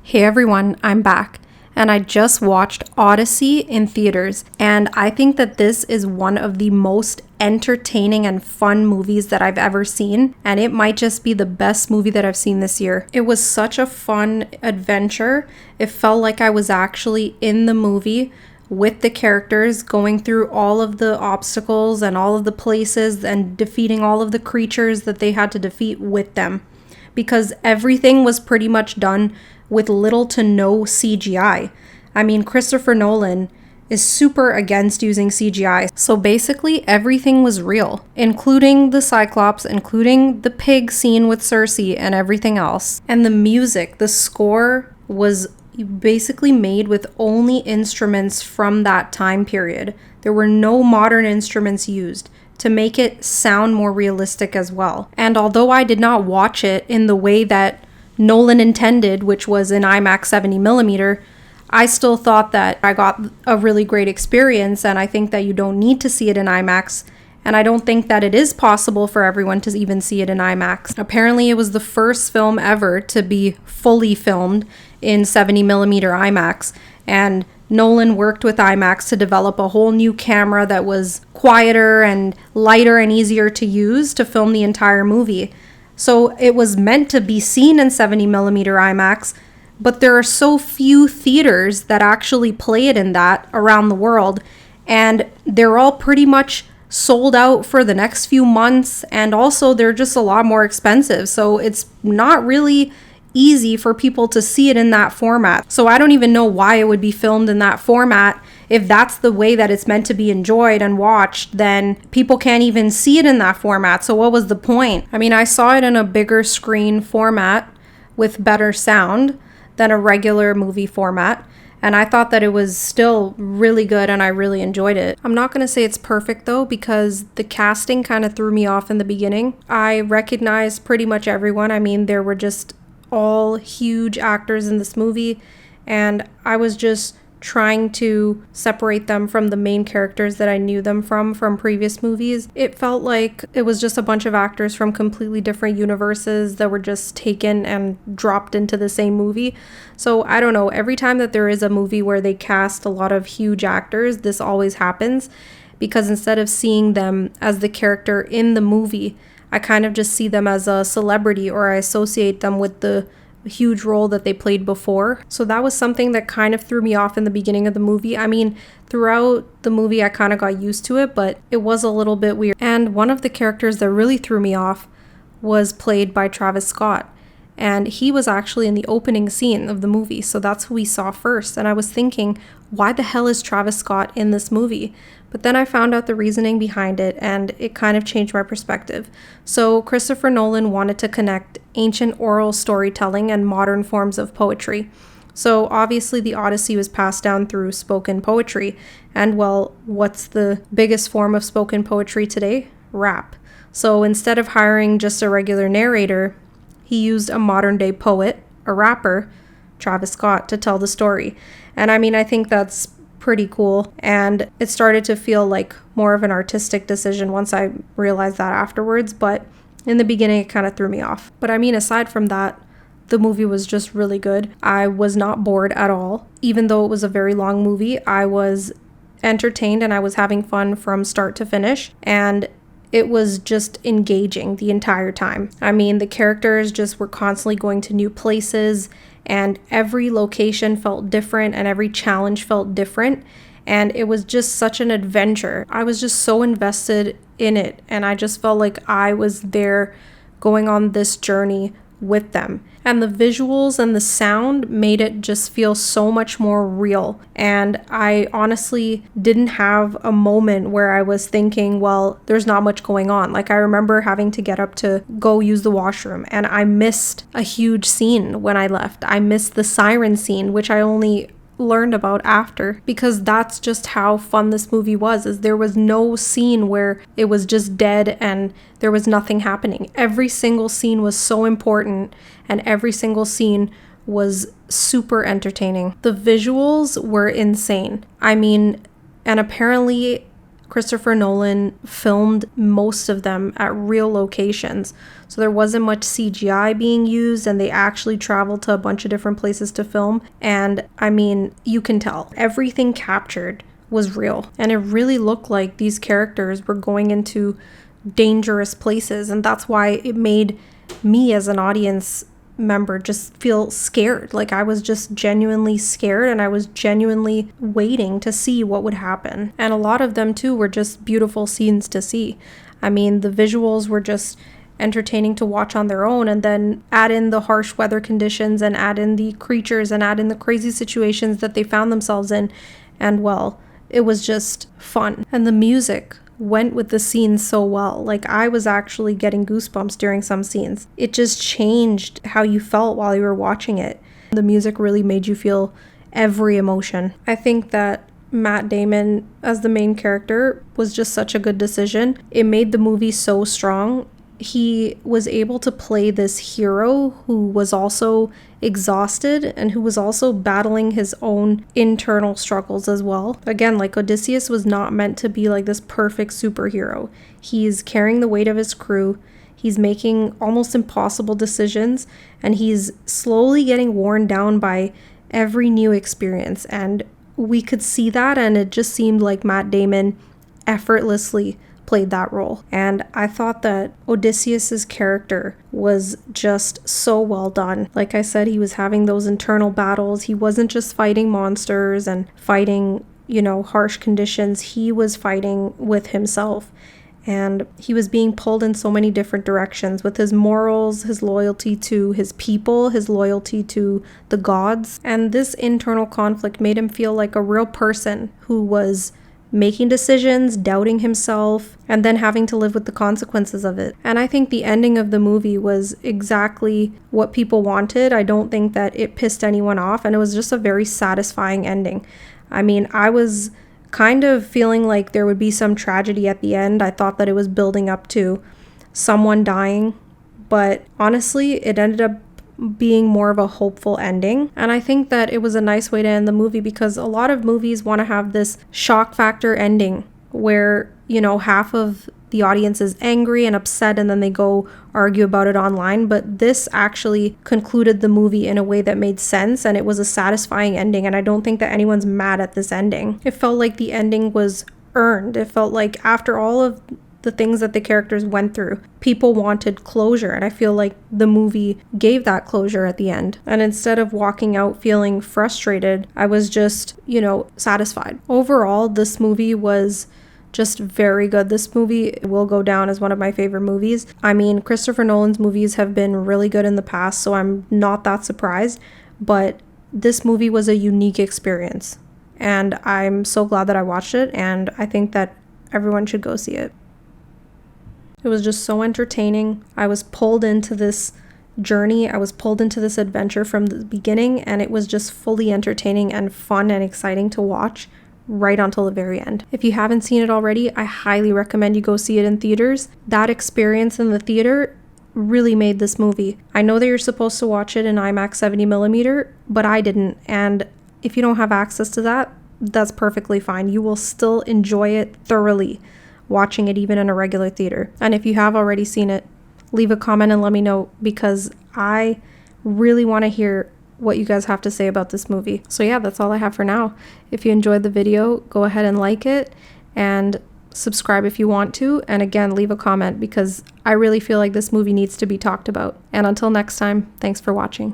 Hey everyone, I'm back, and I just watched Odyssey in theaters, and I think that this is one of the most entertaining and fun movies that I've ever seen, and it might just be the best movie that I've seen this year. It was such a fun adventure. It felt like I was actually in the movie with the characters, going through all of the obstacles and all of the places and defeating all of the creatures that they had to defeat with them, because everything was pretty much done with little to no CGI. I mean, Christopher Nolan is super against using CGI. So basically everything was real, including the Cyclops, including the pig scene with Cersei and everything else. And the music, the score was basically made with only instruments from that time period. There were no modern instruments used to make it sound more realistic as well. And although I did not watch it in the way that Nolan intended, which was in IMAX 70mm, I still thought that I got a really great experience, and I think that you don't need to see it in IMAX, and I don't think that it is possible for everyone to even see it in IMAX. Apparently, it was the first film ever to be fully filmed in 70mm IMAX, and Nolan worked with IMAX to develop a whole new camera that was quieter and lighter and easier to use to film the entire movie. So it was meant to be seen in 70mm IMAX, but there are so few theaters that actually play it in that around the world, and they're all pretty much sold out for the next few months, and also they're just a lot more expensive, so it's not really easy for people to see it in that format. So I don't even know why it would be filmed in that format. If that's the way that it's meant to be enjoyed and watched, then people can't even see it in that format. So what was the point? I mean, I saw it in a bigger screen format with better sound than a regular movie format, and I thought that it was still really good and I really enjoyed it. I'm not going to say it's perfect though, because the casting kind of threw me off in the beginning. I recognized pretty much everyone. I mean, there were just all huge actors in this movie, and I was just trying to separate them from the main characters that I knew them from previous movies. It felt like it was just a bunch of actors from completely different universes that were just taken and dropped into the same movie. So I don't know, every time that there is a movie where they cast a lot of huge actors, this always happens, because instead of seeing them as the character in the movie, I kind of just see them as a celebrity, or I associate them with the huge role that they played before. So that was something that kind of threw me off in the beginning of the movie. I mean, throughout the movie I kind of got used to it, but it was a little bit weird. And one of the characters that really threw me off was played by Travis Scott. And he was actually in the opening scene of the movie, so that's who we saw first. And I was thinking, why the hell is Travis Scott in this movie? But then I found out the reasoning behind it, and it kind of changed my perspective. So Christopher Nolan wanted to connect ancient oral storytelling and modern forms of poetry. So obviously the Odyssey was passed down through spoken poetry. And well, what's the biggest form of spoken poetry today? Rap. So instead of hiring just a regular narrator, he used a modern day poet, a rapper, Travis Scott, to tell the story. And I mean, I think that's pretty cool. And it started to feel like more of an artistic decision once I realized that afterwards. But in the beginning, it kind of threw me off. But I mean, aside from that, the movie was just really good. I was not bored at all. Even though it was a very long movie, I was entertained and I was having fun from start to finish. And it was just engaging the entire time. I mean, the characters just were constantly going to new places, and every location felt different and every challenge felt different. And it was just such an adventure. I was just so invested in it, and I just felt like I was there going on this journey with them. And the visuals and the sound made it just feel so much more real. And I honestly didn't have a moment where I was thinking, well, there's not much going on. Like, I remember having to get up to go use the washroom, and I missed a huge scene when I left. I missed the siren scene, which I only learned about after, because that's just how fun this movie was. Is there was no scene where it was just dead and there was nothing happening. Every single scene was so important, and every single scene was super entertaining. The visuals were insane. I mean, and apparently Christopher Nolan filmed most of them at real locations. So there wasn't much CGI being used, and they actually traveled to a bunch of different places to film. And I mean, you can tell everything captured was real. And it really looked like these characters were going into dangerous places. And that's why it made me as an audience member just feel scared. Like I was just genuinely scared, and I was genuinely waiting to see what would happen. And a lot of them too were just beautiful scenes to see. I mean, the visuals were just entertaining to watch on their own, and then add in the harsh weather conditions and add in the creatures and add in the crazy situations that they found themselves in, and well, it was just fun. And the music went with the scenes so well. Like I was actually getting goosebumps during some scenes. It just changed how you felt while you were watching it. The music really made you feel every emotion. I think that Matt Damon as the main character was just such a good decision. It made the movie so strong. He was able to play this hero who was also exhausted and who was also battling his own internal struggles as well. Again, like Odysseus was not meant to be like this perfect superhero. He's carrying the weight of his crew. He's making almost impossible decisions, and he's slowly getting worn down by every new experience. And we could see that, and it just seemed like Matt Damon effortlessly played that role. And I thought that Odysseus's character was just so well done. Like I said, he was having those internal battles. He wasn't just fighting monsters and fighting, harsh conditions. He was fighting with himself. And he was being pulled in so many different directions with his morals, his loyalty to his people, his loyalty to the gods. And this internal conflict made him feel like a real person who was making decisions, doubting himself, and then having to live with the consequences of it. And I think the ending of the movie was exactly what people wanted. I don't think that it pissed anyone off, and it was just a very satisfying ending. I mean, I was kind of feeling like there would be some tragedy at the end. I thought that it was building up to someone dying, but honestly, it ended up being more of a hopeful ending. And I think that it was a nice way to end the movie, because a lot of movies want to have this shock factor ending where, half of the audience is angry and upset and then they go argue about it online. But this actually concluded the movie in a way that made sense, and it was a satisfying ending. And I don't think that anyone's mad at this ending. It felt like the ending was earned. It felt like after all of the things that the characters went through, people wanted closure, and I feel like the movie gave that closure at the end. And instead of walking out feeling frustrated, I was just, satisfied. Overall, this movie was just very good. This movie will go down as one of my favorite movies. I mean, Christopher Nolan's movies have been really good in the past, so I'm not that surprised, but this movie was a unique experience, and I'm so glad that I watched it, and I think that everyone should go see it. It was just so entertaining. I was pulled into this journey. I was pulled into this adventure from the beginning, and it was just fully entertaining and fun and exciting to watch right until the very end. If you haven't seen it already, I highly recommend you go see it in theaters. That experience in the theater really made this movie. I know that you're supposed to watch it in IMAX 70mm, but I didn't. And if you don't have access to that, that's perfectly fine. You will still enjoy it thoroughly watching it even in a regular theater. And if you have already seen it, leave a comment and let me know, because I really want to hear what you guys have to say about this movie. So yeah, that's all I have for now. If you enjoyed the video, go ahead and like it and subscribe if you want to. And again, leave a comment, because I really feel like this movie needs to be talked about. And until next time, thanks for watching.